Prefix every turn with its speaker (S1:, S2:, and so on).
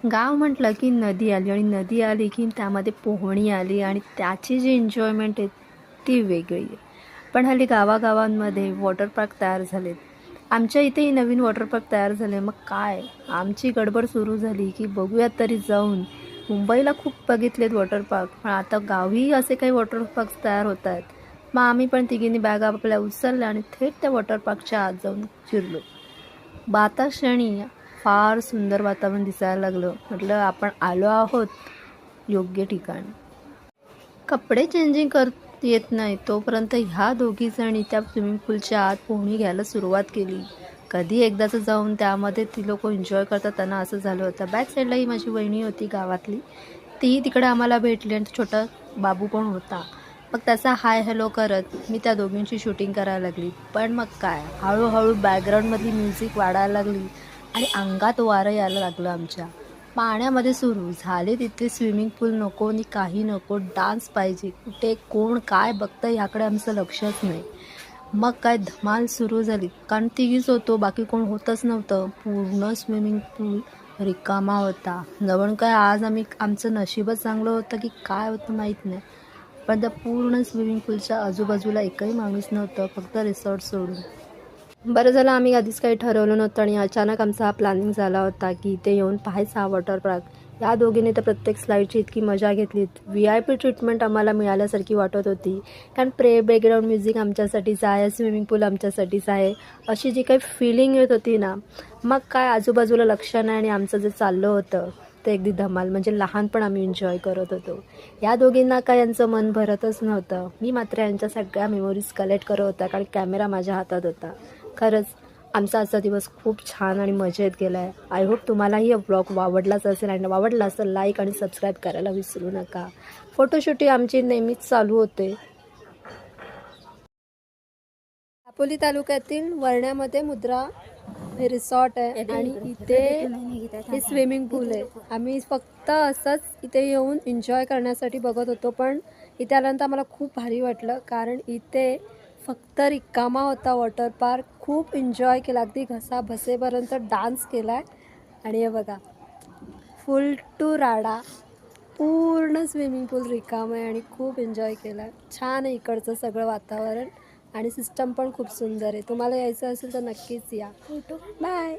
S1: गाव म्हटलं की नदी आली आणि नदी आली की त्यामध्ये पोहणी आली आणि त्याची जी एन्जॉयमेंट आहे ती वेगळी आहे. पण हल्ली गावागावांमध्ये वॉटर पार्क तयार झालेत. आमच्या इथेही नवीन वॉटर पार्क तयार झाले. मग काय आमची गडबड सुरू झाली की बघूयात तरी जाऊन. मुंबईला खूप बघितलेत वॉटर पार्क, पण आता गावी असे काही वॉटर पार्क तयार होत आहेत. मग आम्ही पण तिघींनी बॅगा आपल्या उचलल्या आणि थेट त्या वॉटर पार्कच्या आत जाऊन शिरलो. क्षणी फार सुंदर वातावरण दिसायला लागलं. म्हटलं आपण आलो आहोत योग्य ठिकाणी. कपडे चेंजिंग करत येत नाही तोपर्यंत ह्या दोघी जणी त्या स्विमिंग पूलच्या आत पोहणी घ्यायला सुरुवात केली. कधी एकदाच जाऊन त्यामध्ये ती लोक एन्जॉय करतात त्यांना असं झालं होतं. बॅक साईडलाही माझी वहिनी होती गावातली, तीही तिकडे आम्हाला भेटली आणि छोटा बाबू पण होता. मग त्याचा हाय हॅलो करत मी त्या दोघींची शूटिंग करायला लागली. पण मग काय हळूहळू बॅकग्राऊंडमधली म्युझिक वाढायला लागली आणि अंगात वारं यायला लागलं. आमच्या पाण्यामध्ये सुरू झाले तिथे स्विमिंग पूल नको आणि काही नको, डान्स पाहिजे. कुठे कोण काय बघतं ह्याकडे आमचं लक्षच नाही. मग काय धमाल सुरू झाली, कारण तिघीच होतो, बाकी कोण होतच नव्हतं. पूर्ण स्विमिंग पूल रिकामा होता. जवळ काय आज आमचं नशीबच चांगलं होतं की काय होतं माहीत नाही, पण त्या पूर्ण स्विमिंग पूलच्या आजूबाजूला एकही माणूस नव्हतं, फक्त रिसॉर्ट सोडून. बरं झालं आम्ही आधीच काही ठरवलं नव्हतं आणि अचानक आमचा हा प्लॅनिंग झाला होता की इथे येऊन पाहायचा हा वॉटर पार्क. या दोघींनी तर प्रत्येक स्लाईडची इतकी मजा घेतली. VIP ट्रीटमेंट आम्हाला मिळाल्यासारखी वाटत होती, कारण बॅकग्राऊंड म्युझिक आमच्यासाठीच आहे, स्विमिंग पूल आमच्यासाठीच आहे, अशी जी काही फिलिंग येत होती ना. मग काय आजूबाजूला लक्ष नाही आणि आमचं जे चाललं होतं ते अगदी धमाल, म्हणजे लहानपण आम्ही एन्जॉय करत होतो. या दोघींना काय यांचं मन भरतच नव्हतं. मी मात्र यांच्या सगळ्या मेमोरीज कलेक्ट करत होता, कारण कॅमेरा माझ्या हातात होता. खरंच आमचा आजचा दिवस खूप छान आणि मजेत गेला आहे. आय होप तुम्हालाही हा ब्लॉग आवडलाच असेल, आणि आवडला असेल लाईक आणि सबस्क्राईब करायला विसरू नका. फोटोशूटही आमची नेहमीच चालू होते. दापोली तालुक्यातील वरण्यामध्ये मुद्रा हे रिसॉर्ट आहे आणि इथे हे स्विमिंग पूल आहे. आम्ही फक्त असंच इथे येऊन एन्जॉय करण्यासाठी बघत होतो, पण इथे आल्यानंतर आम्हाला खूप भारी वाटलं, कारण इथे फक्त रिकामा होता वॉटर पार्क. खूप एन्जॉय केला, अगदी घसा बसेपर्यंत डान्स केला आहे. आणि हे बघा फुल टू राडा, पूर्ण स्विमिंग पूल रिकामा आहे आणि खूप एन्जॉय केला आहे. छान आहे इकडचं सगळं वातावरण आणि सिस्टम पण खूप सुंदर आहे. तुम्हाला यायचं असेल तर नक्कीच या. बाय.